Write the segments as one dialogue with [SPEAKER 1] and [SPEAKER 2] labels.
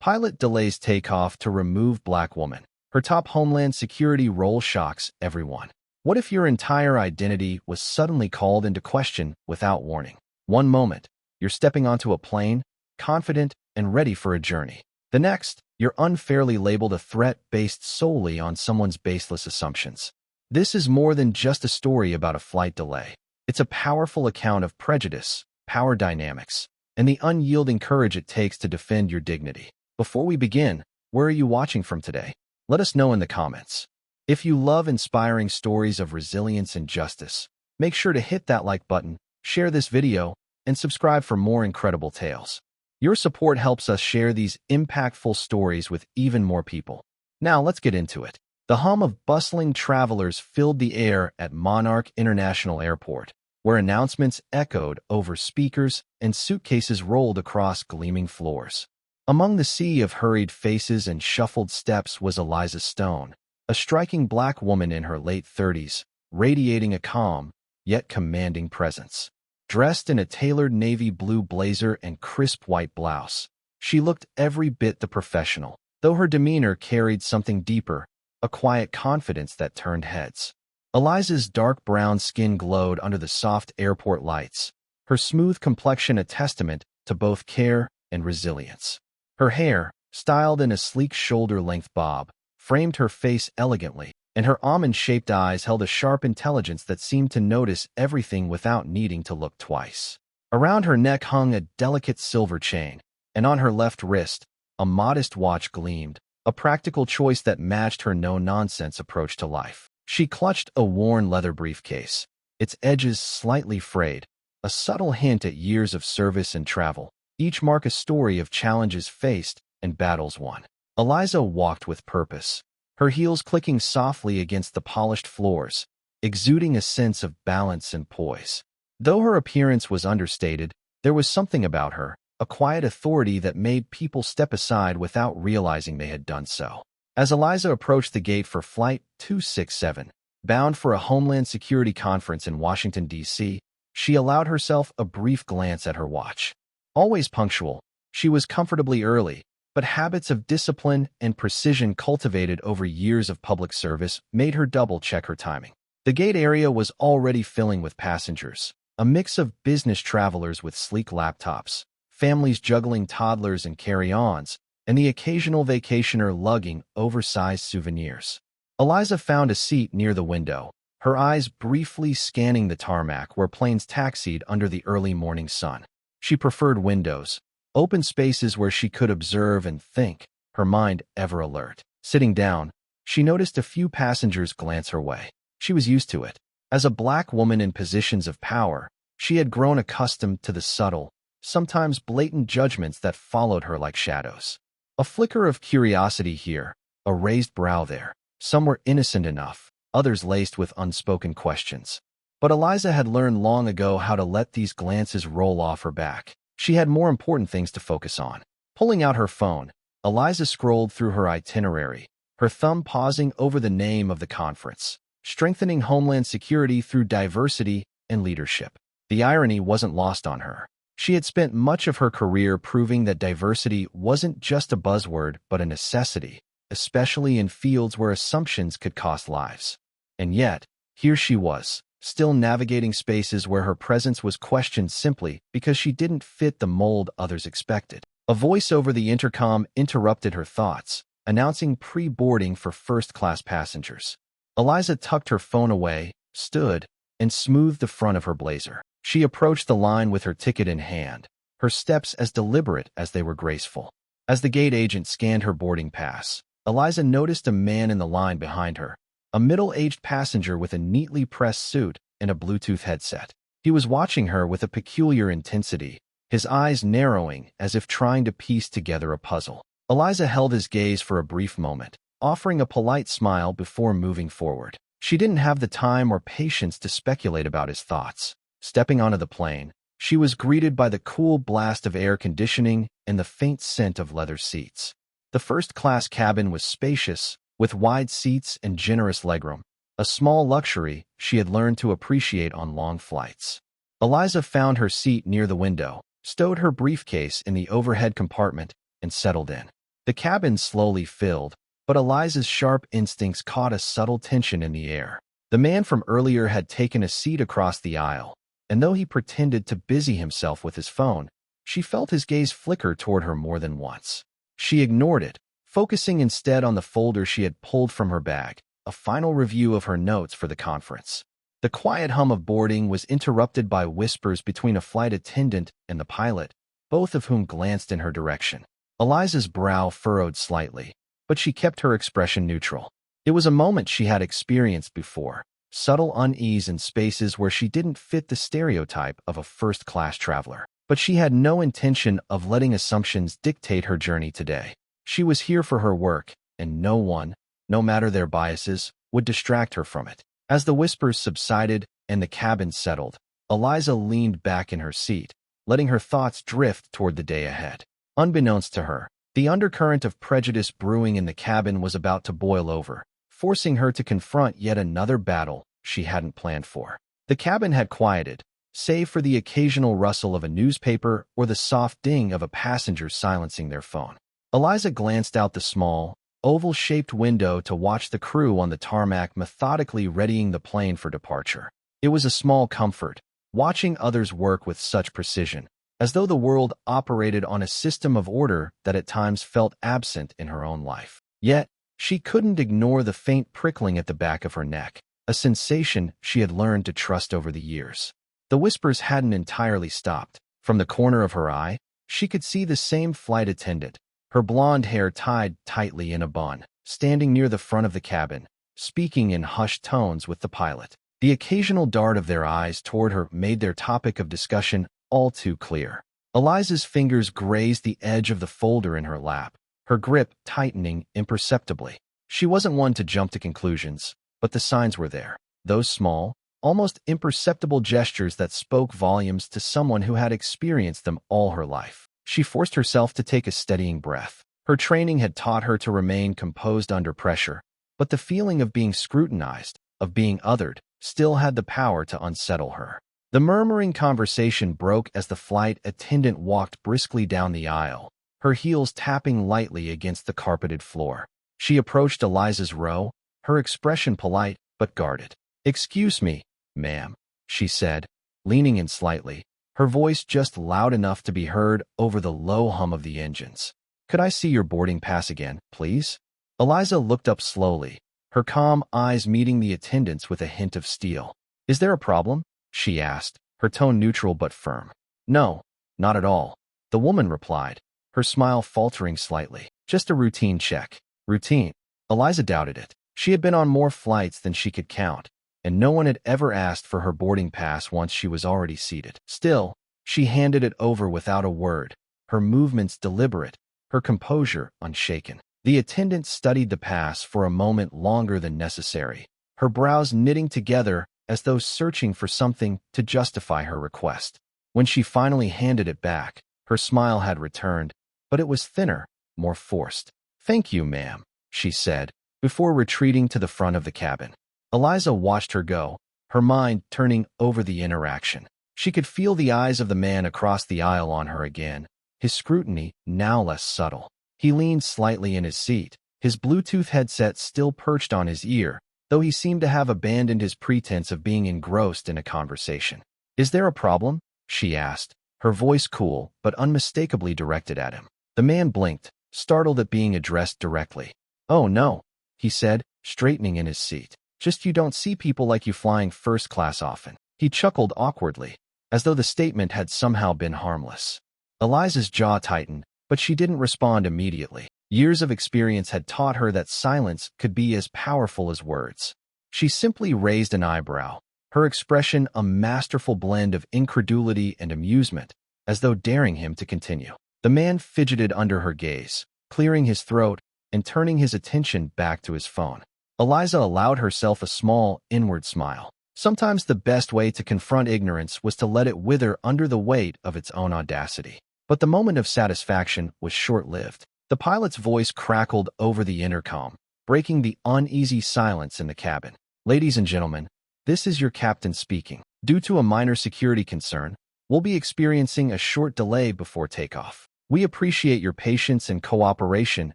[SPEAKER 1] Pilot delays takeoff to remove Black woman. Her top Homeland Security role shocks everyone. What if your entire identity was suddenly called into question without warning? One moment, you're stepping onto a plane, confident and ready for a journey. The next, you're unfairly labeled a threat based solely on someone's baseless assumptions. This is more than just a story about a flight delay. It's a powerful account of prejudice, power dynamics, and the unyielding courage it takes to defend your dignity. Before we begin, where are you watching from today? Let us know in the comments. If you love inspiring stories of resilience and justice, make sure to hit that like button, share this video, and subscribe for more incredible tales. Your support helps us share these impactful stories with even more people. Now let's get into it. The hum of bustling travelers filled the air at Monarch International Airport, where announcements echoed over speakers and suitcases rolled across gleaming floors. Among the sea of hurried faces and shuffled steps was Eliza Stone, a striking Black woman in her late 30s, radiating a calm, yet commanding presence. Dressed in a tailored navy blue blazer and crisp white blouse, she looked every bit the professional, though her demeanor carried something deeper, a quiet confidence that turned heads. Eliza's dark brown skin glowed under the soft airport lights, her smooth complexion a testament to both care and resilience. Her hair, styled in a sleek shoulder-length bob, framed her face elegantly, and her almond-shaped eyes held a sharp intelligence that seemed to notice everything without needing to look twice. Around her neck hung a delicate silver chain, and on her left wrist, a modest watch gleamed, a practical choice that matched her no-nonsense approach to life. She clutched a worn leather briefcase, its edges slightly frayed, a subtle hint at years of service and travel, each mark a story of challenges faced and battles won. Eliza walked with purpose, her heels clicking softly against the polished floors, exuding a sense of balance and poise. Though her appearance was understated, there was something about her, a quiet authority that made people step aside without realizing they had done so. As Eliza approached the gate for Flight 267, bound for a Homeland Security conference in Washington, D.C., she allowed herself a brief glance at her watch. Always punctual, she was comfortably early, but habits of discipline and precision cultivated over years of public service made her double-check her timing. The gate area was already filling with passengers, a mix of business travelers with sleek laptops, families juggling toddlers and carry-ons, and the occasional vacationer lugging oversized souvenirs. Eliza found a seat near the window, her eyes briefly scanning the tarmac where planes taxied under the early morning sun. She preferred windows, open spaces where she could observe and think, her mind ever alert. Sitting down, she noticed a few passengers glance her way. She was used to it. As a Black woman in positions of power, she had grown accustomed to the subtle, sometimes blatant judgments that followed her like shadows. A flicker of curiosity here, a raised brow there. Some were innocent enough, others laced with unspoken questions. But Eliza had learned long ago how to let these glances roll off her back. She had more important things to focus on. Pulling out her phone, Eliza scrolled through her itinerary, her thumb pausing over the name of the conference, strengthening Homeland Security through diversity and leadership. The irony wasn't lost on her. She had spent much of her career proving that diversity wasn't just a buzzword but a necessity, especially in fields where assumptions could cost lives. And yet, here she was, still navigating spaces where her presence was questioned simply because she didn't fit the mold others expected. A voice over the intercom interrupted her thoughts, announcing pre-boarding for first-class passengers. Eliza tucked her phone away, stood, and smoothed the front of her blazer. She approached the line with her ticket in hand, her steps as deliberate as they were graceful. As the gate agent scanned her boarding pass, Eliza noticed a man in the line behind her, a middle-aged passenger with a neatly pressed suit and a Bluetooth headset. He was watching her with a peculiar intensity, his eyes narrowing as if trying to piece together a puzzle. Eliza held his gaze for a brief moment, offering a polite smile before moving forward. She didn't have the time or patience to speculate about his thoughts. Stepping onto the plane, she was greeted by the cool blast of air conditioning and the faint scent of leather seats. The first-class cabin was spacious, with wide seats and generous legroom, a small luxury she had learned to appreciate on long flights. Eliza found her seat near the window, stowed her briefcase in the overhead compartment, and settled in. The cabin slowly filled, but Eliza's sharp instincts caught a subtle tension in the air. The man from earlier had taken a seat across the aisle, and though he pretended to busy himself with his phone, she felt his gaze flicker toward her more than once. She ignored it, focusing instead on the folder she had pulled from her bag, a final review of her notes for the conference. The quiet hum of boarding was interrupted by whispers between a flight attendant and the pilot, both of whom glanced in her direction. Eliza's brow furrowed slightly, but she kept her expression neutral. It was a moment she had experienced before, subtle unease in spaces where she didn't fit the stereotype of a first-class traveler. But she had no intention of letting assumptions dictate her journey today. She was here for her work, and no one, no matter their biases, would distract her from it. As the whispers subsided and the cabin settled, Eliza leaned back in her seat, letting her thoughts drift toward the day ahead. Unbeknownst to her, the undercurrent of prejudice brewing in the cabin was about to boil over, forcing her to confront yet another battle she hadn't planned for. The cabin had quieted, save for the occasional rustle of a newspaper or the soft ding of a passenger silencing their phone. Eliza glanced out the small, oval-shaped window to watch the crew on the tarmac methodically readying the plane for departure. It was a small comfort, watching others work with such precision, as though the world operated on a system of order that at times felt absent in her own life. Yet, she couldn't ignore the faint prickling at the back of her neck, a sensation she had learned to trust over the years. The whispers hadn't entirely stopped. From the corner of her eye, she could see the same flight attendant, her blonde hair tied tightly in a bun, standing near the front of the cabin, speaking in hushed tones with the pilot. The occasional dart of their eyes toward her made their topic of discussion all too clear. Eliza's fingers grazed the edge of the folder in her lap, her grip tightening imperceptibly. She wasn't one to jump to conclusions, but the signs were there. Those small, almost imperceptible gestures that spoke volumes to someone who had experienced them all her life. She forced herself to take a steadying breath. Her training had taught her to remain composed under pressure, but the feeling of being scrutinized, of being othered, still had the power to unsettle her. The murmuring conversation broke as the flight attendant walked briskly down the aisle, her heels tapping lightly against the carpeted floor. She approached Eliza's row, her expression polite but guarded. "Excuse me, ma'am," she said, leaning in slightly, her voice just loud enough to be heard over the low hum of the engines. "Could I see your boarding pass again, please?" Eliza looked up slowly, her calm eyes meeting the attendant's with a hint of steel. "Is there a problem?" she asked, her tone neutral but firm. "No, not at all," the woman replied, her smile faltering slightly. "Just a routine check." Routine? Eliza doubted it. She had been on more flights than she could count, and no one had ever asked for her boarding pass once she was already seated. Still, she handed it over without a word, her movements deliberate, her composure unshaken. The attendant studied the pass for a moment longer than necessary, her brows knitting together as though searching for something to justify her request. When she finally handed it back, her smile had returned, but it was thinner, more forced. "Thank you, ma'am," she said, before retreating to the front of the cabin. Eliza watched her go, her mind turning over the interaction. She could feel the eyes of the man across the aisle on her again, his scrutiny now less subtle. He leaned slightly in his seat, his Bluetooth headset still perched on his ear, though he seemed to have abandoned his pretense of being engrossed in a conversation. "Is there a problem?" she asked, her voice cool but unmistakably directed at him. The man blinked, startled at being addressed directly. "Oh no," he said, straightening in his seat. "Just you don't see people like you flying first class often." He chuckled awkwardly, as though the statement had somehow been harmless. Eliza's jaw tightened, but she didn't respond immediately. Years of experience had taught her that silence could be as powerful as words. She simply raised an eyebrow, her expression a masterful blend of incredulity and amusement, as though daring him to continue. The man fidgeted under her gaze, clearing his throat and turning his attention back to his phone. Eliza allowed herself a small, inward smile. Sometimes the best way to confront ignorance was to let it wither under the weight of its own audacity. But the moment of satisfaction was short-lived. The pilot's voice crackled over the intercom, breaking the uneasy silence in the cabin. "Ladies and gentlemen, this is your captain speaking. Due to a minor security concern, we'll be experiencing a short delay before takeoff. We appreciate your patience and cooperation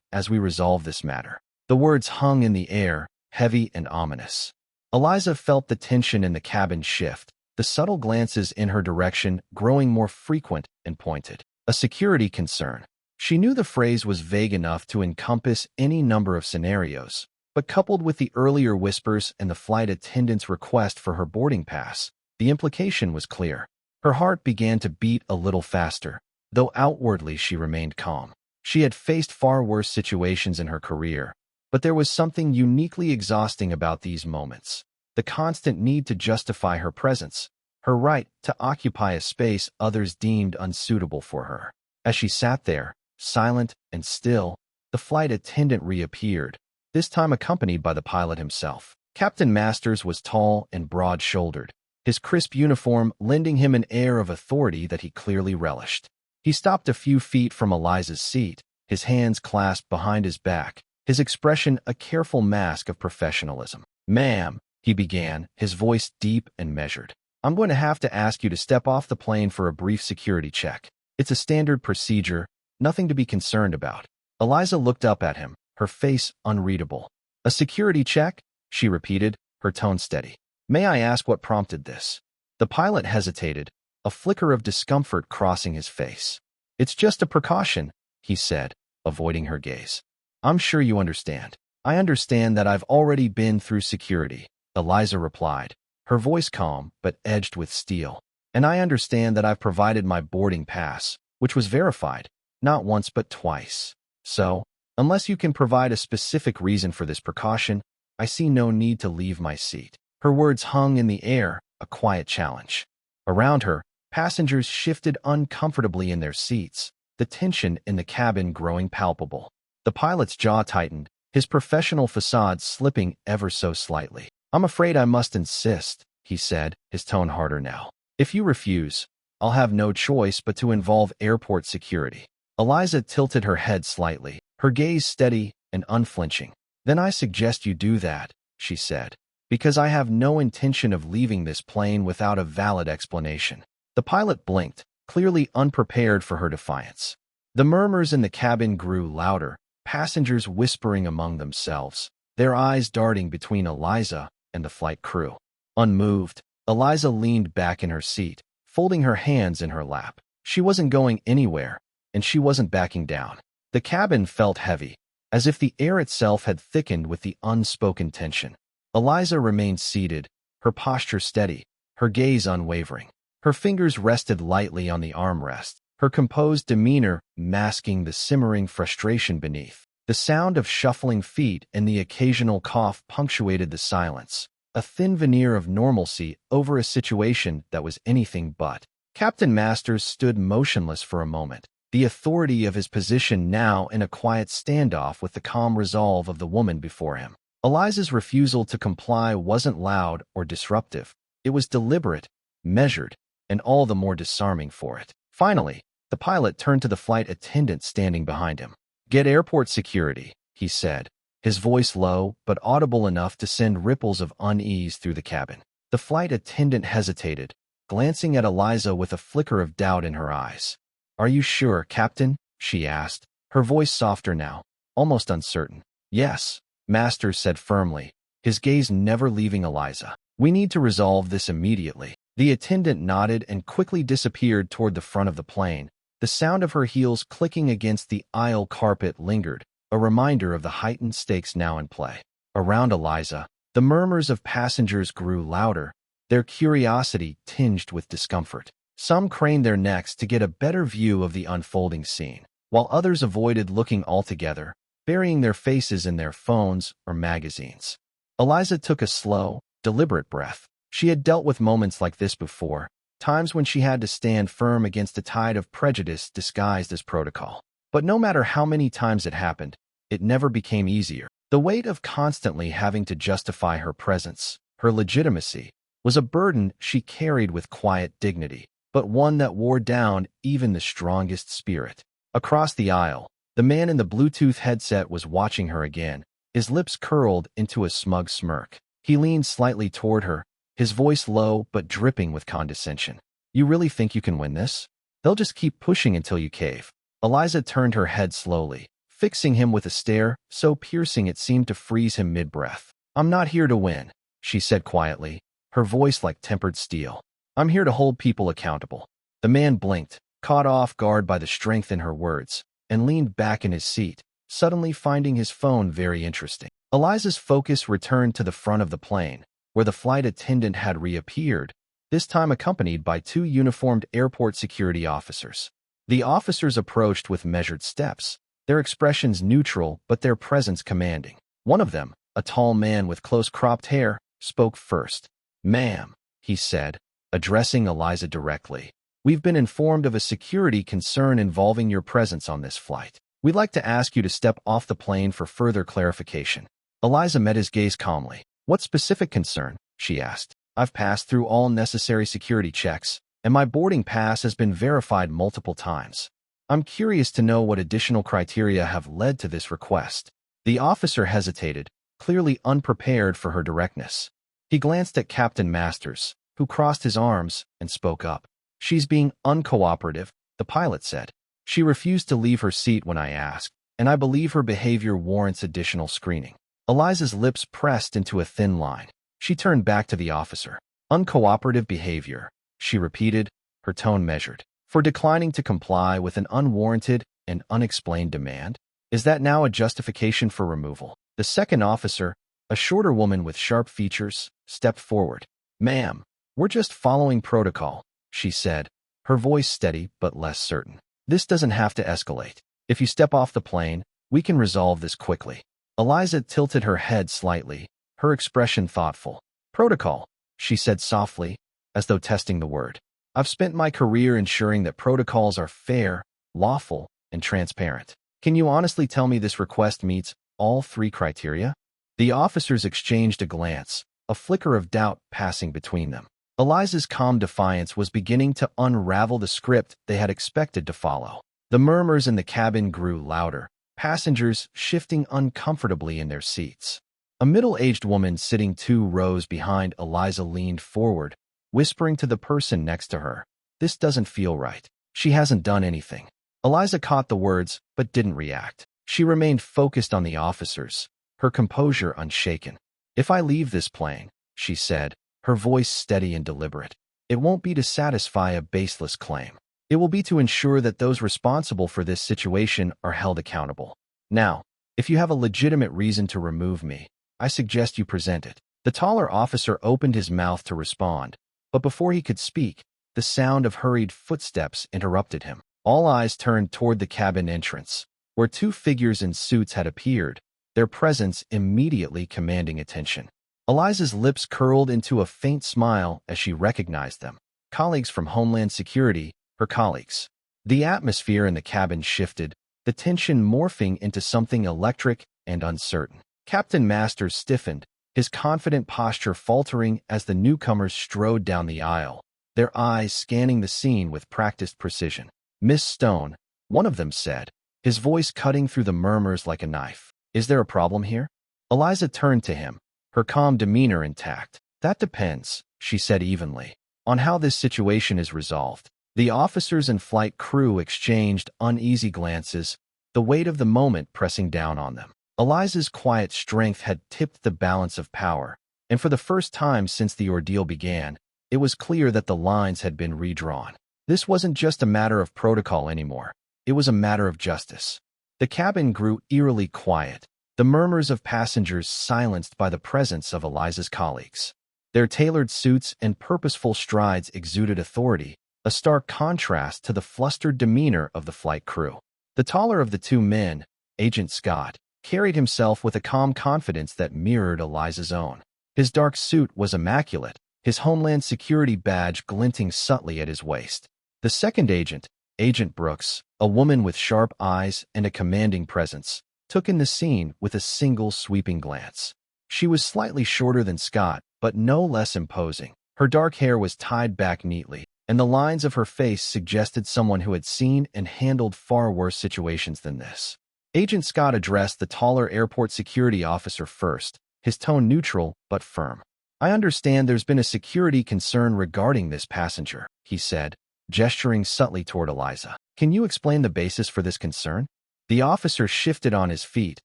[SPEAKER 1] as we resolve this matter. The words hung in the air, heavy and ominous. Eliza felt the tension in the cabin shift, the subtle glances in her direction growing more frequent and pointed. A security concern. She knew the phrase was vague enough to encompass any number of scenarios, but coupled with the earlier whispers and the flight attendant's request for her boarding pass, the implication was clear. Her heart began to beat a little faster, though outwardly she remained calm. She had faced far worse situations in her career, but there was something uniquely exhausting about these moments. The constant need to justify her presence, her right to occupy a space others deemed unsuitable for her. As she sat there, silent and still, the flight attendant reappeared, this time accompanied by the pilot himself. Captain Masters was tall and broad-shouldered, his crisp uniform lending him an air of authority that he clearly relished. He stopped a few feet from Eliza's seat, his hands clasped behind his back, his expression a careful mask of professionalism. "Ma'am," he began, his voice deep and measured, "I'm going to have to ask you to step off the plane for a brief security check. It's a standard procedure, nothing to be concerned about." Eliza looked up at him, her face unreadable. "A security check?" she repeated, her tone steady. "May I ask what prompted this?" The pilot hesitated, a flicker of discomfort crossing his face. "It's just a precaution," he said, avoiding her gaze. "I'm sure you understand." "I understand that I've already been through security," Eliza replied, her voice calm but edged with steel. "And I understand that I've provided my boarding pass, which was verified, not once but twice. So, unless you can provide a specific reason for this precaution, I see no need to leave my seat." Her words hung in the air, a quiet challenge. Around her, passengers shifted uncomfortably in their seats, the tension in the cabin growing palpable. The pilot's jaw tightened, his professional facade slipping ever so slightly. "I'm afraid I must insist," he said, his tone harder now. "If you refuse, I'll have no choice but to involve airport security." Eliza tilted her head slightly, her gaze steady and unflinching. "Then I suggest you do that," she said, "because I have no intention of leaving this plane without a valid explanation." The pilot blinked, clearly unprepared for her defiance. The murmurs in the cabin grew louder, passengers whispering among themselves, their eyes darting between Eliza and the flight crew. Unmoved, Eliza leaned back in her seat, folding her hands in her lap. She wasn't going anywhere, and she wasn't backing down. The cabin felt heavy, as if the air itself had thickened with the unspoken tension. Eliza remained seated, her posture steady, her gaze unwavering. Her fingers rested lightly on the armrest, her composed demeanor masking the simmering frustration beneath. The sound of shuffling feet and the occasional cough punctuated the silence, a thin veneer of normalcy over a situation that was anything but. Captain Masters stood motionless for a moment, the authority of his position now in a quiet standoff with the calm resolve of the woman before him. Eliza's refusal to comply wasn't loud or disruptive. It was deliberate, measured, and all the more disarming for it. Finally, the pilot turned to the flight attendant standing behind him. "Get airport security," he said, his voice low but audible enough to send ripples of unease through the cabin. The flight attendant hesitated, glancing at Eliza with a flicker of doubt in her eyes. "Are you sure, Captain?" she asked, her voice softer now, almost uncertain. "Yes," Masters said firmly, his gaze never leaving Eliza. "We need to resolve this immediately." The attendant nodded and quickly disappeared toward the front of the plane. The sound of her heels clicking against the aisle carpet lingered, a reminder of the heightened stakes now in play. Around Eliza, the murmurs of passengers grew louder, their curiosity tinged with discomfort. Some craned their necks to get a better view of the unfolding scene, while others avoided looking altogether, burying their faces in their phones or magazines. Eliza took a slow, deliberate breath. She had dealt with moments like this before, times when she had to stand firm against a tide of prejudice disguised as protocol. But no matter how many times it happened, it never became easier. The weight of constantly having to justify her presence, her legitimacy, was a burden she carried with quiet dignity, but one that wore down even the strongest spirit. Across the aisle, the man in the Bluetooth headset was watching her again, his lips curled into a smug smirk. He leaned slightly toward her, his voice low but dripping with condescension. "You really think you can win this? They'll just keep pushing until you cave." Eliza turned her head slowly, fixing him with a stare so piercing it seemed to freeze him mid-breath. "I'm not here to win," she said quietly, her voice like tempered steel. "I'm here to hold people accountable." The man blinked, caught off guard by the strength in her words, and leaned back in his seat, suddenly finding his phone very interesting. Eliza's focus returned to the front of the plane, where the flight attendant had reappeared, this time accompanied by two uniformed airport security officers. The officers approached with measured steps, their expressions neutral but their presence commanding. One of them, a tall man with close-cropped hair, spoke first. "Ma'am," he said, addressing Eliza directly, "we've been informed of a security concern involving your presence on this flight. We'd like to ask you to step off the plane for further clarification." Eliza met his gaze calmly. "What specific concern?" she asked. "I've passed through all necessary security checks, and my boarding pass has been verified multiple times. I'm curious to know what additional criteria have led to this request." The officer hesitated, clearly unprepared for her directness. He glanced at Captain Masters, who crossed his arms and spoke up. "She's being uncooperative," the pilot said. "She refused to leave her seat when I asked, and I believe her behavior warrants additional screening." Eliza's lips pressed into a thin line. She turned back to the officer. "Uncooperative behavior," she repeated, her tone measured. "For declining to comply with an unwarranted and unexplained demand? Is that now a justification for removal?" The second officer, a shorter woman with sharp features, stepped forward. "Ma'am, we're just following protocol," she said, her voice steady but less certain. "This doesn't have to escalate. If you step off the plane, we can resolve this quickly." Eliza tilted her head slightly, her expression thoughtful. "Protocol," she said softly, as though testing the word. "I've spent my career ensuring that protocols are fair, lawful, and transparent. Can you honestly tell me this request meets all three criteria?" The officers exchanged a glance, a flicker of doubt passing between them. Eliza's calm defiance was beginning to unravel the script they had expected to follow. The murmurs in the cabin grew louder, passengers shifting uncomfortably in their seats. A middle-aged woman sitting 2 rows behind Eliza leaned forward, whispering to the person next to her, "This doesn't feel right. She hasn't done anything." Eliza caught the words, but didn't react. She remained focused on the officers, her composure unshaken. "If I leave this plane," she said, her voice steady and deliberate, "it won't be to satisfy a baseless claim. It will be to ensure that those responsible for this situation are held accountable. Now, if you have a legitimate reason to remove me, I suggest you present it." The taller officer opened his mouth to respond, but before he could speak, the sound of hurried footsteps interrupted him. All eyes turned toward the cabin entrance, where 2 figures in suits had appeared, their presence immediately commanding attention. Eliza's lips curled into a faint smile as she recognized them. Colleagues from Homeland Security, her colleagues. The atmosphere in the cabin shifted, the tension morphing into something electric and uncertain. Captain Masters stiffened, his confident posture faltering as the newcomers strode down the aisle, their eyes scanning the scene with practiced precision. "Miss Stone," one of them said, his voice cutting through the murmurs like a knife. "Is there a problem here?" Eliza turned to him, her calm demeanor intact. "That depends," she said evenly, "on how this situation is resolved." The officers and flight crew exchanged uneasy glances, the weight of the moment pressing down on them. Eliza's quiet strength had tipped the balance of power, and for the first time since the ordeal began, it was clear that the lines had been redrawn. This wasn't just a matter of protocol anymore. It was a matter of justice. The cabin grew eerily quiet, the murmurs of passengers silenced by the presence of Eliza's colleagues. Their tailored suits and purposeful strides exuded authority, a stark contrast to the flustered demeanor of the flight crew. The taller of the 2 men, Agent Scott, carried himself with a calm confidence that mirrored Eliza's own. His dark suit was immaculate, his Homeland Security badge glinting subtly at his waist. The second agent, Agent Brooks, a woman with sharp eyes and a commanding presence, took in the scene with a single sweeping glance. She was slightly shorter than Scott, but no less imposing. Her dark hair was tied back neatly, and the lines of her face suggested someone who had seen and handled far worse situations than this. Agent Scott addressed the taller airport security officer first, his tone neutral but firm. "I understand there's been a security concern regarding this passenger," he said, gesturing subtly toward Eliza. Can you explain the basis for this concern? The officer shifted on his feet,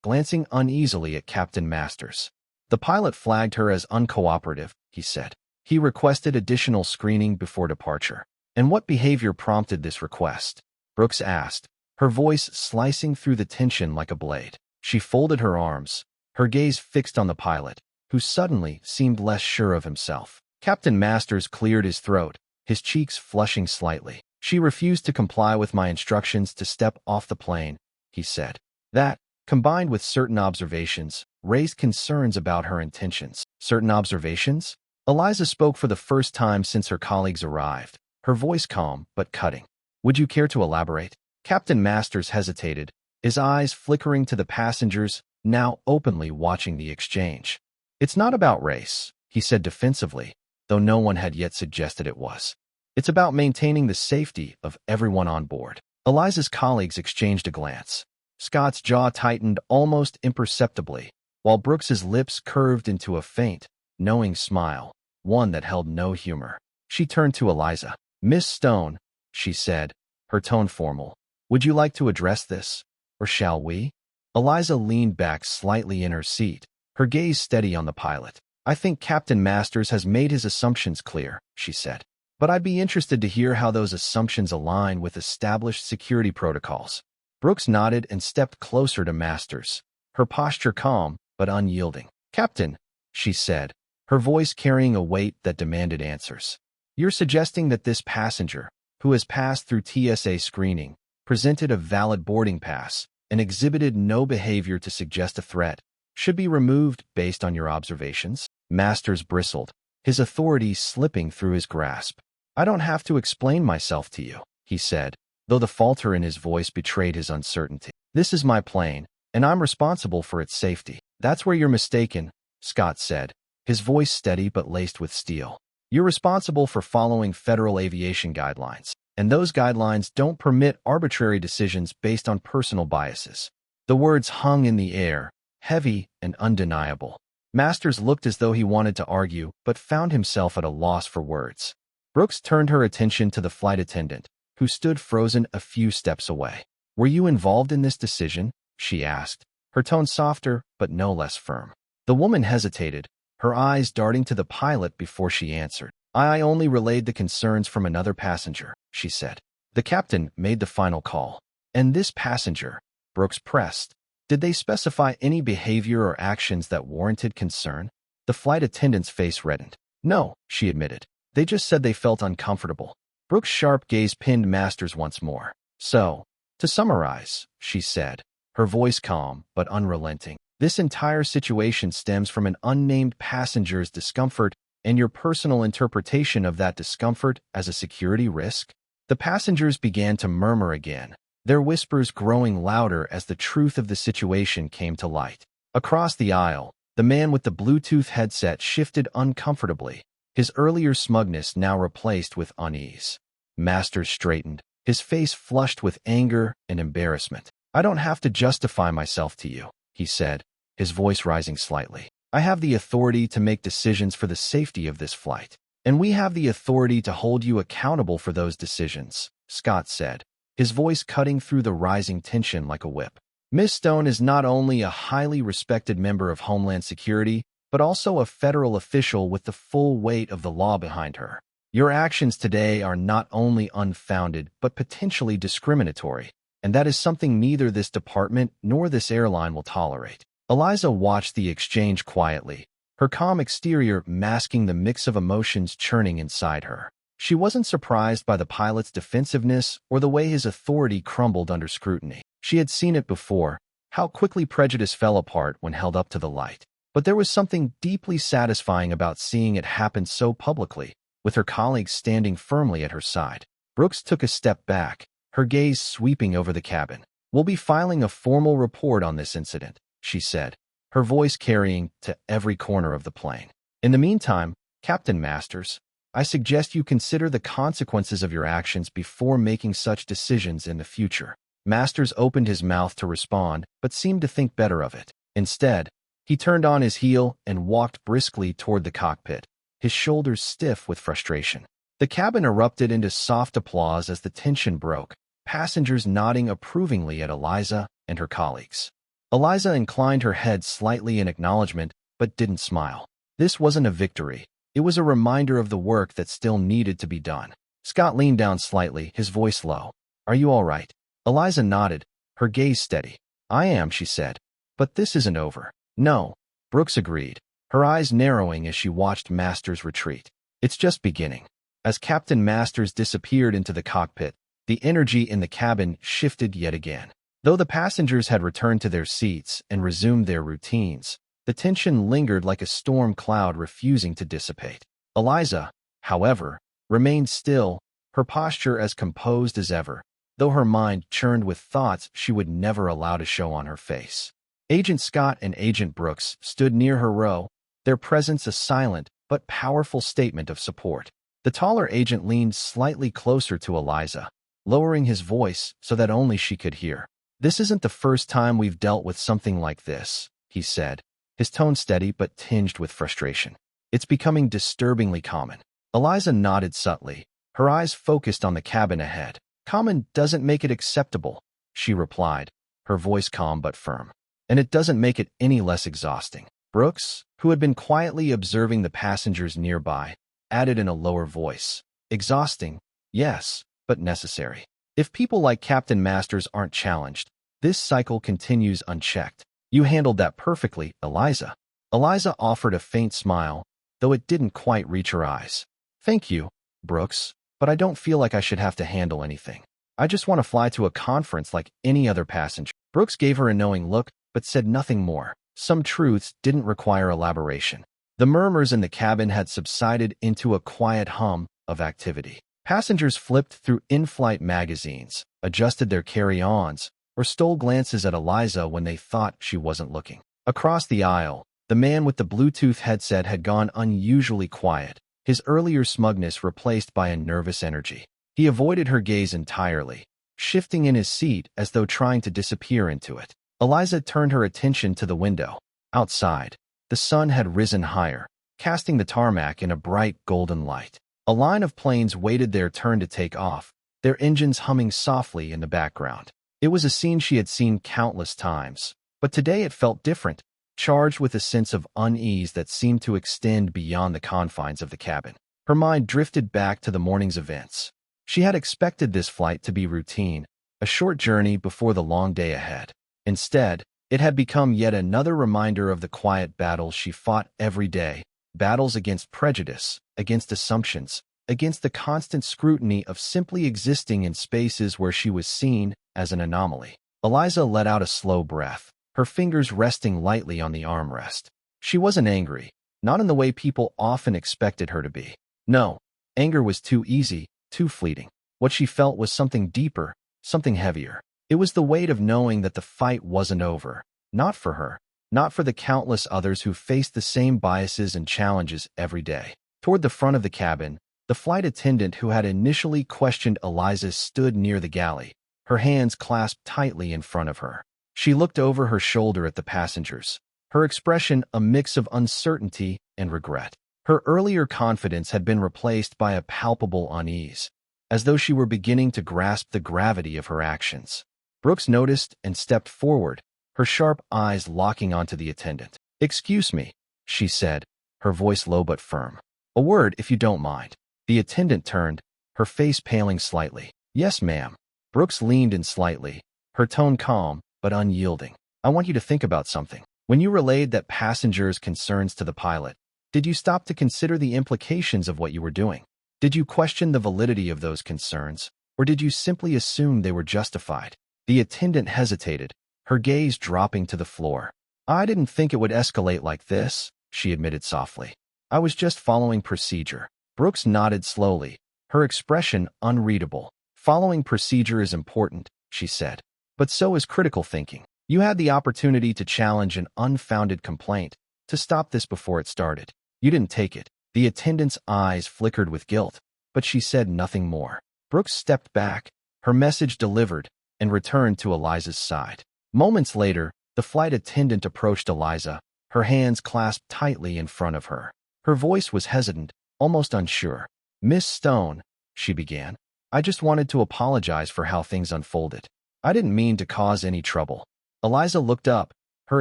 [SPEAKER 1] glancing uneasily at Captain Masters. The pilot flagged her as uncooperative, he said. He requested additional screening before departure. And what behavior prompted this request? Brooks asked, her voice slicing through the tension like a blade. She folded her arms, her gaze fixed on the pilot, who suddenly seemed less sure of himself. Captain Masters cleared his throat, his cheeks flushing slightly. She refused to comply with my instructions to step off the plane, he said. That, combined with certain observations, raised concerns about her intentions. Certain observations? Eliza spoke for the first time since her colleagues arrived, her voice calm but cutting. Would you care to elaborate? Captain Masters hesitated, his eyes flickering to the passengers, now openly watching the exchange. It's not about race, he said defensively, though no one had yet suggested it was. It's about maintaining the safety of everyone on board. Eliza's colleagues exchanged a glance. Scott's jaw tightened almost imperceptibly, while Brooks's lips curved into a faint, knowing smile, one that held no humor. She turned to Eliza. Miss Stone, she said, her tone formal. Would you like to address this, or shall we? Eliza leaned back slightly in her seat, her gaze steady on the pilot. I think Captain Masters has made his assumptions clear, she said. But I'd be interested to hear how those assumptions align with established security protocols. Brooks nodded and stepped closer to Masters, her posture calm but unyielding. Captain, she said, her voice carrying a weight that demanded answers. You're suggesting that this passenger, who has passed through TSA screening, presented a valid boarding pass, and exhibited no behavior to suggest a threat, should be removed based on your observations? Masters bristled, his authority slipping through his grasp. I don't have to explain myself to you, he said, though the falter in his voice betrayed his uncertainty. This is my plane, and I'm responsible for its safety. That's where you're mistaken, Scott said, his voice steady but laced with steel. You're responsible for following federal aviation guidelines, and those guidelines don't permit arbitrary decisions based on personal biases. The words hung in the air, heavy and undeniable. Masters looked as though he wanted to argue, but found himself at a loss for words. Brooks turned her attention to the flight attendant, who stood frozen a few steps away. Were you involved in this decision? She asked, her tone softer but no less firm. The woman hesitated, her eyes darting to the pilot before she answered. I only relayed the concerns from another passenger, she said. The captain made the final call. And this passenger, Brooks pressed, did they specify any behavior or actions that warranted concern? The flight attendant's face reddened. No, she admitted. They just said they felt uncomfortable. Brooks' sharp gaze pinned Masters once more. So, to summarize, she said, her voice calm but unrelenting, this entire situation stems from an unnamed passenger's discomfort and your personal interpretation of that discomfort as a security risk? The passengers began to murmur again, their whispers growing louder as the truth of the situation came to light. Across the aisle, the man with the Bluetooth headset shifted uncomfortably, his earlier smugness now replaced with unease. Masters straightened, his face flushed with anger and embarrassment. I don't have to justify myself to you, he said, his voice rising slightly. I have the authority to make decisions for the safety of this flight. And we have the authority to hold you accountable for those decisions, Scott said, his voice cutting through the rising tension like a whip. Ms. Stone is not only a highly respected member of Homeland Security, but also a federal official with the full weight of the law behind her. Your actions today are not only unfounded, but potentially discriminatory, and that is something neither this department nor this airline will tolerate. Eliza watched the exchange quietly, her calm exterior masking the mix of emotions churning inside her. She wasn't surprised by the pilot's defensiveness or the way his authority crumbled under scrutiny. She had seen it before, how quickly prejudice fell apart when held up to the light. But there was something deeply satisfying about seeing it happen so publicly, with her colleagues standing firmly at her side. Brooks took a step back, her gaze sweeping over the cabin. We'll be filing a formal report on this incident, she said, her voice carrying to every corner of the plane. In the meantime, Captain Masters, I suggest you consider the consequences of your actions before making such decisions in the future. Masters opened his mouth to respond, but seemed to think better of it. Instead, he turned on his heel and walked briskly toward the cockpit, his shoulders stiff with frustration. The cabin erupted into soft applause as the tension broke, passengers nodding approvingly at Eliza and her colleagues. Eliza inclined her head slightly in acknowledgement, but didn't smile. This wasn't a victory. It was a reminder of the work that still needed to be done. Scott leaned down slightly, his voice low. "Are you all right?" Eliza nodded, her gaze steady. "I am," she said. "But this isn't over." "No," Brooks agreed, her eyes narrowing as she watched Masters retreat. "It's just beginning." As Captain Masters disappeared into the cockpit, the energy in the cabin shifted yet again. Though the passengers had returned to their seats and resumed their routines, the tension lingered like a storm cloud refusing to dissipate. Eliza, however, remained still, her posture as composed as ever, though her mind churned with thoughts she would never allow to show on her face. Agent Scott and Agent Brooks stood near her row, their presence a silent but powerful statement of support. The taller agent leaned slightly closer to Eliza, lowering his voice so that only she could hear. "This isn't the first time we've dealt with something like this," he said, his tone steady but tinged with frustration. "It's becoming disturbingly common." Eliza nodded subtly, her eyes focused on the cabin ahead. "Common doesn't make it acceptable," she replied, her voice calm but firm. "And it doesn't make it any less exhausting." Brooks, who had been quietly observing the passengers nearby, added in a lower voice. "Exhausting, yes, but necessary. If people like Captain Masters aren't challenged, this cycle continues unchecked." "You handled that perfectly, Eliza." Eliza offered a faint smile, though it didn't quite reach her eyes. "Thank you, Brooks, but I don't feel like I should have to handle anything. I just want to fly to a conference like any other passenger." Brooks gave her a knowing look, but said nothing more. Some truths didn't require elaboration. The murmurs in the cabin had subsided into a quiet hum of activity. Passengers flipped through in-flight magazines, adjusted their carry-ons, or stole glances at Eliza when they thought she wasn't looking. Across the aisle, the man with the Bluetooth headset had gone unusually quiet, his earlier smugness replaced by a nervous energy. He avoided her gaze entirely, shifting in his seat as though trying to disappear into it. Eliza turned her attention to the window. Outside, the sun had risen higher, casting the tarmac in a bright golden light. A line of planes waited their turn to take off, their engines humming softly in the background. It was a scene she had seen countless times, but today it felt different, charged with a sense of unease that seemed to extend beyond the confines of the cabin. Her mind drifted back to the morning's events. She had expected this flight to be routine, a short journey before the long day ahead. Instead, it had become yet another reminder of the quiet battles she fought every day, battles against prejudice, against assumptions, against the constant scrutiny of simply existing in spaces where she was seen as an anomaly. Eliza let out a slow breath, her fingers resting lightly on the armrest. She wasn't angry, not in the way people often expected her to be. No, anger was too easy, too fleeting. What she felt was something deeper, something heavier. It was the weight of knowing that the fight wasn't over, not for her, not for the countless others who faced the same biases and challenges every day. Toward the front of the cabin, the flight attendant who had initially questioned Eliza stood near the galley, her hands clasped tightly in front of her. She looked over her shoulder at the passengers, her expression a mix of uncertainty and regret. Her earlier confidence had been replaced by a palpable unease, as though she were beginning to grasp the gravity of her actions. Brooks noticed and stepped forward, her sharp eyes locking onto the attendant. "Excuse me," she said, her voice low but firm. "A word, if you don't mind." The attendant turned, her face paling slightly. "Yes, ma'am." Brooks leaned in slightly, her tone calm but unyielding. "I want you to think about something. When you relayed that passenger's concerns to the pilot, did you stop to consider the implications of what you were doing? Did you question the validity of those concerns, or did you simply assume they were justified?" The attendant hesitated, her gaze dropping to the floor. "I didn't think it would escalate like this," she admitted softly. "I was just following procedure." Brooks nodded slowly, her expression unreadable. "Following procedure is important," she said, "but so is critical thinking. You had the opportunity to challenge an unfounded complaint, to stop this before it started. You didn't take it." The attendant's eyes flickered with guilt, but she said nothing more. Brooks stepped back, her message delivered, and returned to Eliza's side. Moments later, the flight attendant approached Eliza, her hands clasped tightly in front of her. Her voice was hesitant, almost unsure. "Miss Stone," she began. I just wanted to apologize for how things unfolded. I didn't mean to cause any trouble. Eliza looked up, her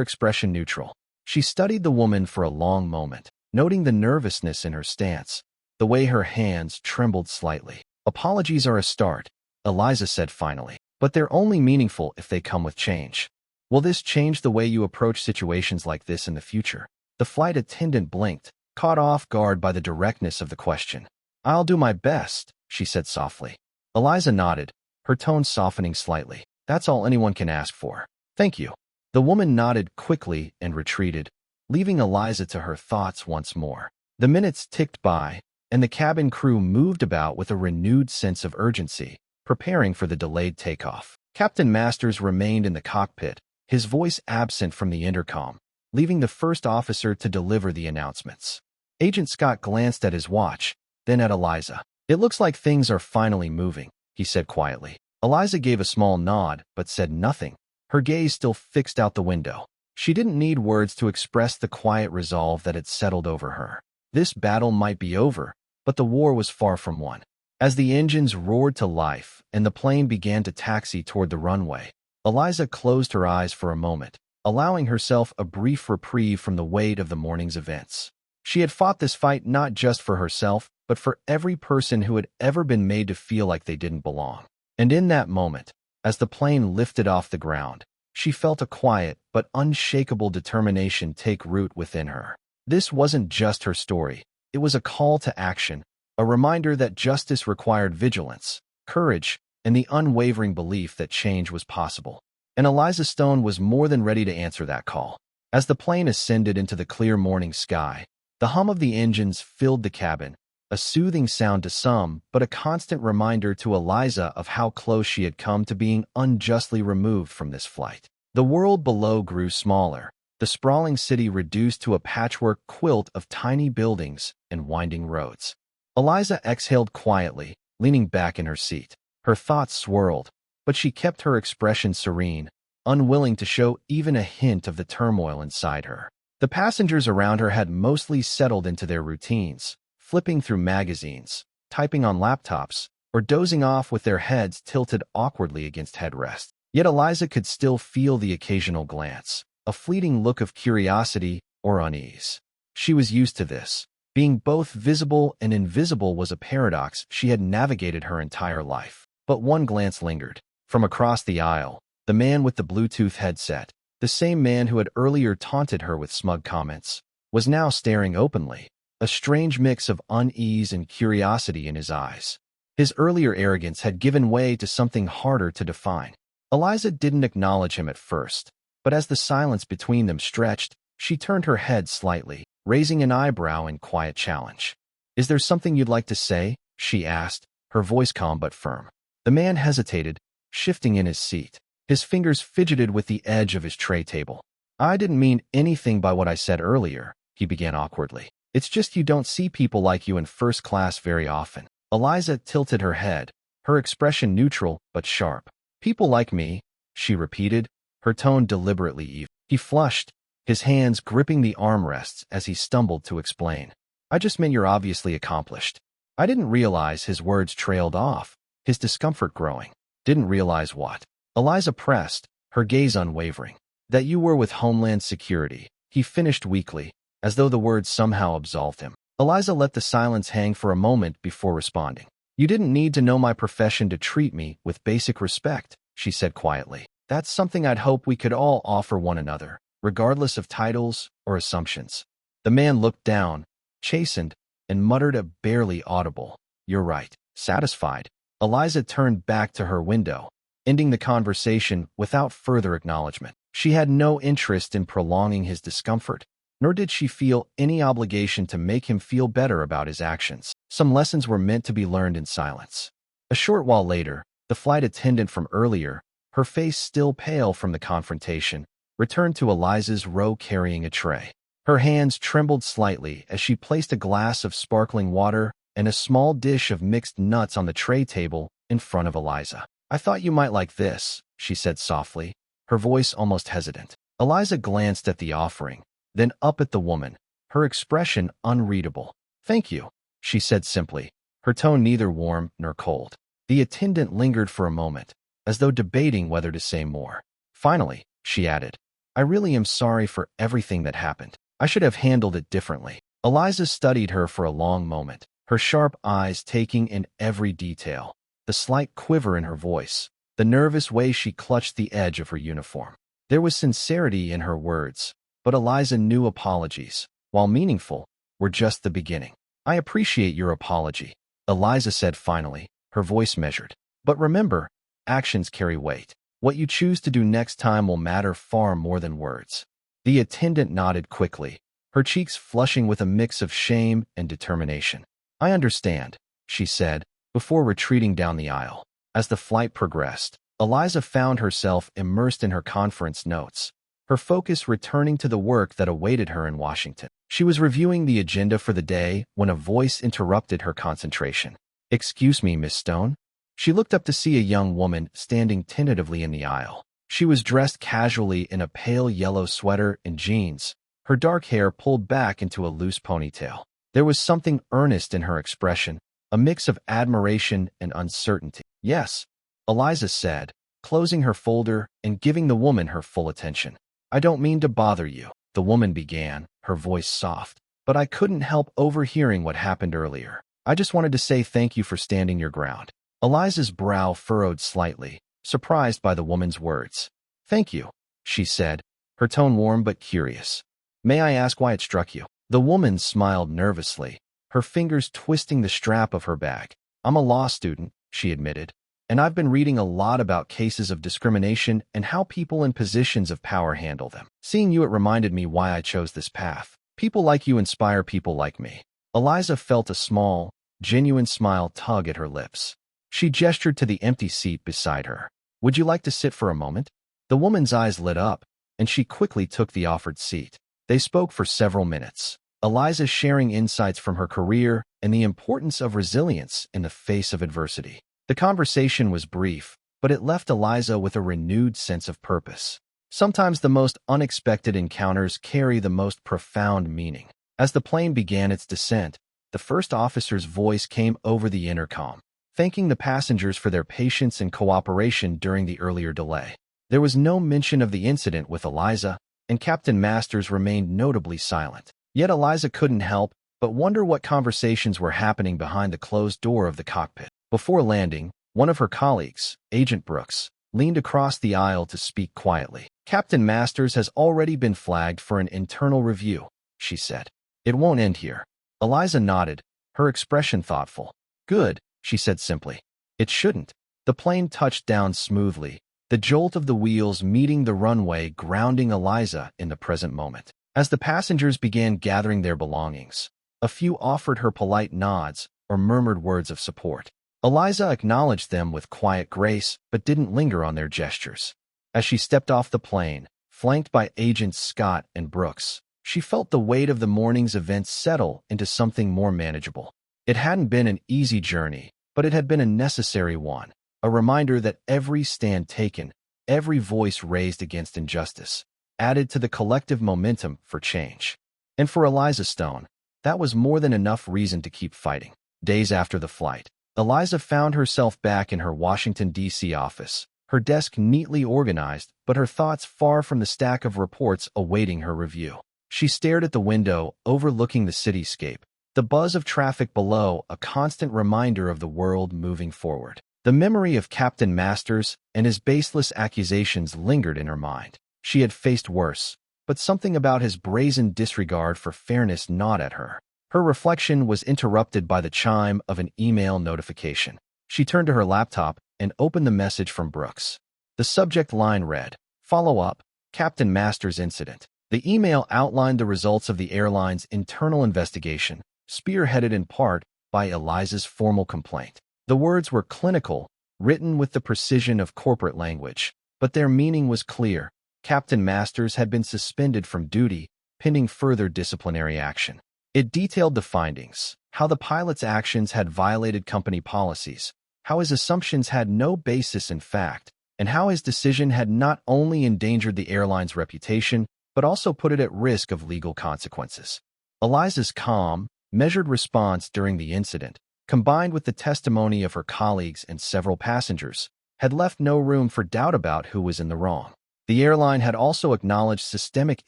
[SPEAKER 1] expression neutral. She studied the woman for a long moment, noting the nervousness in her stance, the way her hands trembled slightly. Apologies are a start, Eliza said finally, but they're only meaningful if they come with change. Will this change the way you approach situations like this in the future? The flight attendant blinked, caught off guard by the directness of the question. I'll do my best, she said softly. Eliza nodded, her tone softening slightly. That's all anyone can ask for. Thank you. The woman nodded quickly and retreated, leaving Eliza to her thoughts once more. The minutes ticked by, and the cabin crew moved about with a renewed sense of urgency, preparing for the delayed takeoff. Captain Masters remained in the cockpit, his voice absent from the intercom, leaving the first officer to deliver the announcements. Agent Scott glanced at his watch, then at Eliza. It looks like things are finally moving, he said quietly. Eliza gave a small nod, but said nothing, her gaze still fixed out the window. She didn't need words to express the quiet resolve that had settled over her. This battle might be over, but the war was far from won. As the engines roared to life and the plane began to taxi toward the runway, Eliza closed her eyes for a moment, allowing herself a brief reprieve from the weight of the morning's events. She had fought this fight not just for herself, but for every person who had ever been made to feel like they didn't belong. And in that moment, as the plane lifted off the ground, she felt a quiet but unshakable determination take root within her. This wasn't just her story, it was a call to action, a reminder that justice required vigilance, courage, and the unwavering belief that change was possible. And Eliza Stone was more than ready to answer that call. As the plane ascended into the clear morning sky, the hum of the engines filled the cabin, a soothing sound to some, but a constant reminder to Eliza of how close she had come to being unjustly removed from this flight. The world below grew smaller, the sprawling city reduced to a patchwork quilt of tiny buildings and winding roads. Eliza exhaled quietly, leaning back in her seat. Her thoughts swirled, but she kept her expression serene, unwilling to show even a hint of the turmoil inside her. The passengers around her had mostly settled into their routines, flipping through magazines, typing on laptops, or dozing off with their heads tilted awkwardly against headrests. Yet Eliza could still feel the occasional glance, a fleeting look of curiosity or unease. She was used to this. Being both visible and invisible was a paradox she had navigated her entire life. But one glance lingered. From across the aisle, the man with the Bluetooth headset, the same man who had earlier taunted her with smug comments, was now staring openly, a strange mix of unease and curiosity in his eyes. His earlier arrogance had given way to something harder to define. Eliza didn't acknowledge him at first, but as the silence between them stretched, she turned her head slightly, raising an eyebrow in quiet challenge. "Is there something you'd like to say?" she asked, her voice calm but firm. The man hesitated, shifting in his seat. His fingers fidgeted with the edge of his tray table. "I didn't mean anything by what I said earlier," he began awkwardly. "It's just you don't see people like you in first class very often." Eliza tilted her head, her expression neutral but sharp. "People like me," she repeated, her tone deliberately even. He flushed, his hands gripping the armrests as he stumbled to explain. "I just meant you're obviously accomplished." I didn't realize his words trailed off, his discomfort growing. "Didn't realize what?" Eliza pressed, her gaze unwavering. "That you were with Homeland Security," he finished weakly, as though the words somehow absolved him. Eliza let the silence hang for a moment before responding. "You didn't need to know my profession to treat me with basic respect," she said quietly. "That's something I'd hope we could all offer one another, regardless of titles or assumptions." The man looked down, chastened, and muttered a barely audible, "You're right." Satisfied, Eliza turned back to her window, ending the conversation without further acknowledgement. She had no interest in prolonging his discomfort, nor did she feel any obligation to make him feel better about his actions. Some lessons were meant to be learned in silence. A short while later, the flight attendant from earlier, her face still pale from the confrontation, returned to Eliza's row carrying a tray. Her hands trembled slightly as she placed a glass of sparkling water and a small dish of mixed nuts on the tray table in front of Eliza. "I thought you might like this," she said softly, her voice almost hesitant. Eliza glanced at the offering, then up at the woman, her expression unreadable. "Thank you," she said simply, her tone neither warm nor cold. The attendant lingered for a moment, as though debating whether to say more. Finally, she added, "I really am sorry for everything that happened. I should have handled it differently." Eliza studied her for a long moment, her sharp eyes taking in every detail, the slight quiver in her voice, the nervous way she clutched the edge of her uniform. There was sincerity in her words, but Eliza knew apologies, while meaningful, were just the beginning. "I appreciate your apology," Eliza said finally, her voice measured. "But remember, actions carry weight. What you choose to do next time will matter far more than words." The attendant nodded quickly, her cheeks flushing with a mix of shame and determination. "I understand," she said, before retreating down the aisle. As the flight progressed, Eliza found herself immersed in her conference notes, her focus returning to the work that awaited her in Washington. She was reviewing the agenda for the day when a voice interrupted her concentration. "Excuse me, Miss Stone?" She looked up to see a young woman standing tentatively in the aisle. She was dressed casually in a pale yellow sweater and jeans, her dark hair pulled back into a loose ponytail. There was something earnest in her expression, a mix of admiration and uncertainty. "Yes," Eliza said, closing her folder and giving the woman her full attention. "I don't mean to bother you," the woman began, her voice soft, "but I couldn't help overhearing what happened earlier. I just wanted to say thank you for standing your ground." Eliza's brow furrowed slightly, surprised by the woman's words. "Thank you," she said, her tone warm but curious. "May I ask why it struck you?" The woman smiled nervously, her fingers twisting the strap of her bag. "I'm a law student," she admitted, "and I've been reading a lot about cases of discrimination and how people in positions of power handle them. Seeing you, it reminded me why I chose this path. People like you inspire people like me." Eliza felt a small, genuine smile tug at her lips. She gestured to the empty seat beside her. "Would you like to sit for a moment?" The woman's eyes lit up, and she quickly took the offered seat. They spoke for several minutes, Eliza sharing insights from her career and the importance of resilience in the face of adversity. The conversation was brief, but it left Eliza with a renewed sense of purpose. Sometimes the most unexpected encounters carry the most profound meaning. As the plane began its descent, the first officer's voice came over the intercom, thanking the passengers for their patience and cooperation during the earlier delay. There was no mention of the incident with Eliza, and Captain Masters remained notably silent. Yet Eliza couldn't help but wonder what conversations were happening behind the closed door of the cockpit. Before landing, one of her colleagues, Agent Brooks, leaned across the aisle to speak quietly. "Captain Masters has already been flagged for an internal review," she said. "It won't end here." Eliza nodded, her expression thoughtful. "Good," she said simply. "It shouldn't." The plane touched down smoothly, the jolt of the wheels meeting the runway grounding Eliza in the present moment. As the passengers began gathering their belongings, a few offered her polite nods or murmured words of support. Eliza acknowledged them with quiet grace but didn't linger on their gestures. As she stepped off the plane, flanked by Agents Scott and Brooks, she felt the weight of the morning's events settle into something more manageable. It hadn't been an easy journey, but it had been a necessary one, a reminder that every stand taken, every voice raised against injustice, added to the collective momentum for change. And for Eliza Stone, that was more than enough reason to keep fighting. Days after the flight, Eliza found herself back in her Washington, D.C. office, her desk neatly organized, but her thoughts far from the stack of reports awaiting her review. She stared at the window, overlooking the cityscape, the buzz of traffic below a constant reminder of the world moving forward. The memory of Captain Masters and his baseless accusations lingered in her mind. She had faced worse, but something about his brazen disregard for fairness gnawed at her. Her reflection was interrupted by the chime of an email notification. She turned to her laptop and opened the message from Brooks. The subject line read, "Follow up, Captain Masters incident." The email outlined the results of the airline's internal investigation, spearheaded in part by Eliza's formal complaint. The words were clinical, written with the precision of corporate language, but their meaning was clear. Captain Masters had been suspended from duty, pending further disciplinary action. It detailed the findings, how the pilot's actions had violated company policies, how his assumptions had no basis in fact, and how his decision had not only endangered the airline's reputation, but also put it at risk of legal consequences. Eliza's calm, measured response during the incident, combined with the testimony of her colleagues and several passengers, had left no room for doubt about who was in the wrong. The airline had also acknowledged systemic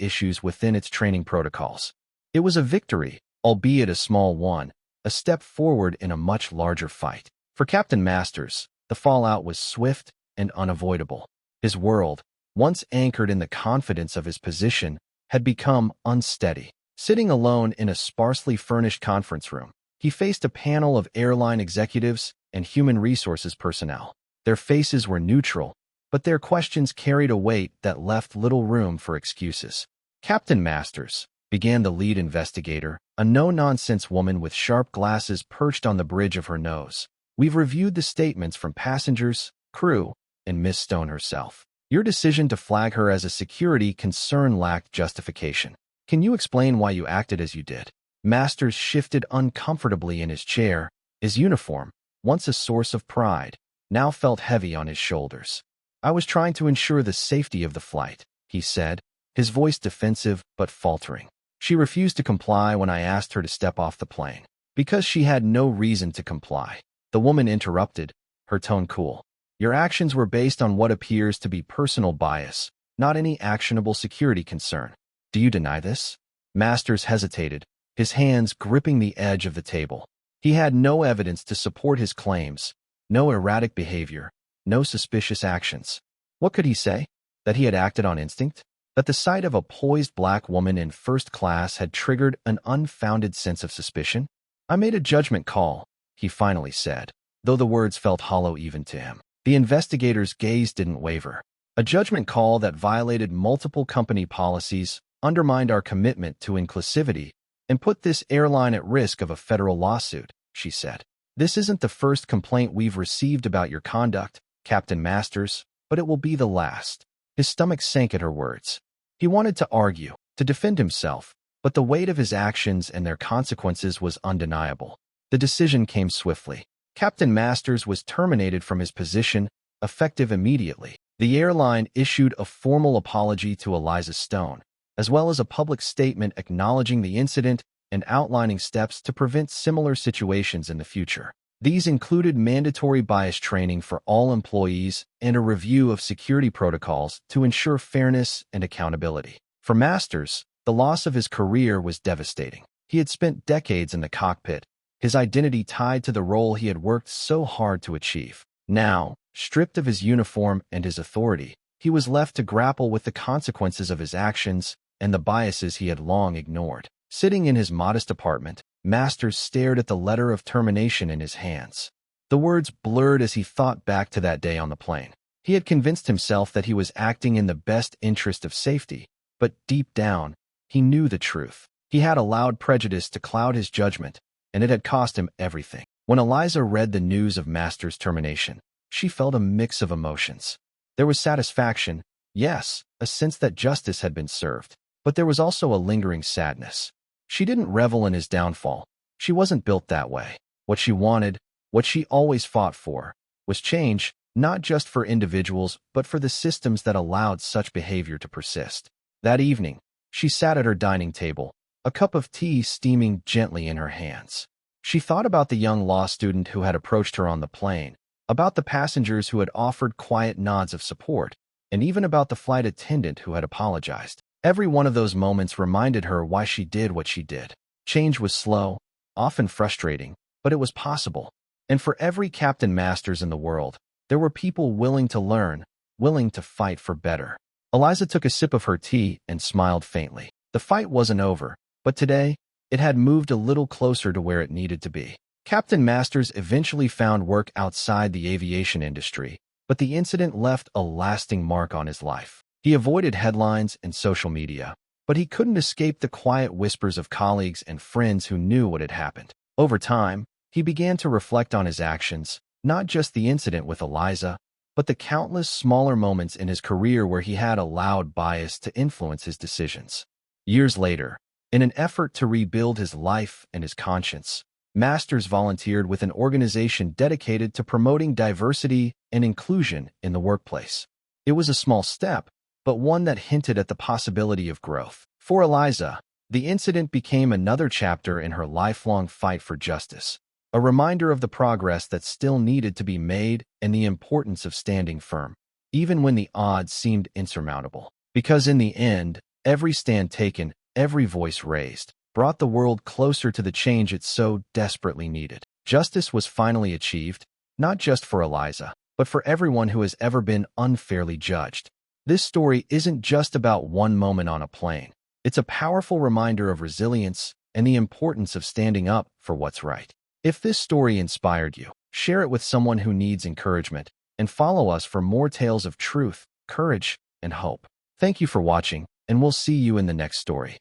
[SPEAKER 1] issues within its training protocols. It was a victory, albeit a small one, a step forward in a much larger fight. For Captain Masters, the fallout was swift and unavoidable. His world, once anchored in the confidence of his position, had become unsteady. Sitting alone in a sparsely furnished conference room, he faced a panel of airline executives and human resources personnel. Their faces were neutral, but their questions carried a weight that left little room for excuses. "Captain Masters," began the lead investigator, a no-nonsense woman with sharp glasses perched on the bridge of her nose. "We've reviewed the statements from passengers, crew, and Miss Stone herself. Your decision to flag her as a security concern lacked justification. Can you explain why you acted as you did?" Masters shifted uncomfortably in his chair. His uniform, once a source of pride, now felt heavy on his shoulders. "I was trying to ensure the safety of the flight," he said, his voice defensive but faltering. "She refused to comply when I asked her to step off the plane. Because she had no reason to comply." The woman interrupted, her tone cool. "Your actions were based on what appears to be personal bias, not any actionable security concern. Do you deny this?" Masters hesitated, his hands gripping the edge of the table. He had no evidence to support his claims, no erratic behavior, no suspicious actions. What could he say? That he had acted on instinct? That the sight of a poised black woman in first class had triggered an unfounded sense of suspicion? "I made a judgment call," he finally said, though the words felt hollow even to him. The investigator's gaze didn't waver. "A judgment call that violated multiple company policies, undermined our commitment to inclusivity, and put this airline at risk of a federal lawsuit," she said. "This isn't the first complaint we've received about your conduct, Captain Masters, but it will be the last." His stomach sank at her words. He wanted to argue, to defend himself, but the weight of his actions and their consequences was undeniable. The decision came swiftly. Captain Masters was terminated from his position, effective immediately. The airline issued a formal apology to Eliza Stone, as well as a public statement acknowledging the incident and outlining steps to prevent similar situations in the future. These included mandatory bias training for all employees and a review of security protocols to ensure fairness and accountability. For Masters, the loss of his career was devastating. He had spent decades in the cockpit, his identity tied to the role he had worked so hard to achieve. Now, stripped of his uniform and his authority, he was left to grapple with the consequences of his actions and the biases he had long ignored. Sitting in his modest apartment, Masters stared at the letter of termination in his hands. The words blurred as he thought back to that day on the plane. He had convinced himself that he was acting in the best interest of safety, but deep down, he knew the truth. He had allowed prejudice to cloud his judgment, and it had cost him everything. When Eliza read the news of Masters' termination, she felt a mix of emotions. There was satisfaction, yes, a sense that justice had been served, but there was also a lingering sadness. She didn't revel in his downfall. She wasn't built that way. What she wanted, what she always fought for, was change, not just for individuals, but for the systems that allowed such behavior to persist. That evening, she sat at her dining table, a cup of tea steaming gently in her hands. She thought about the young law student who had approached her on the plane, about the passengers who had offered quiet nods of support, and even about the flight attendant who had apologized. Every one of those moments reminded her why she did what she did. Change was slow, often frustrating, but it was possible. And for every Captain Masters in the world, there were people willing to learn, willing to fight for better. Eliza took a sip of her tea and smiled faintly. The fight wasn't over, but today, it had moved a little closer to where it needed to be. Captain Masters eventually found work outside the aviation industry, but the incident left a lasting mark on his life. He avoided headlines and social media, but he couldn't escape the quiet whispers of colleagues and friends who knew what had happened. Over time, he began to reflect on his actions, not just the incident with Eliza, but the countless smaller moments in his career where he had allowed bias to influence his decisions. Years later, in an effort to rebuild his life and his conscience, Masters volunteered with an organization dedicated to promoting diversity and inclusion in the workplace. It was a small step, but one that hinted at the possibility of growth. For Eliza, the incident became another chapter in her lifelong fight for justice. a reminder of the progress that still needed to be made and the importance of standing firm, even when the odds seemed insurmountable. Because in the end, every stand taken, every voice raised, brought the world closer to the change it so desperately needed. Justice was finally achieved, not just for Eliza, but for everyone who has ever been unfairly judged. This story isn't just about one moment on a plane. It's a powerful reminder of resilience and the importance of standing up for what's right. If this story inspired you, share it with someone who needs encouragement, and follow us for more tales of truth, courage, and hope. Thank you for watching, and we'll see you in the next story.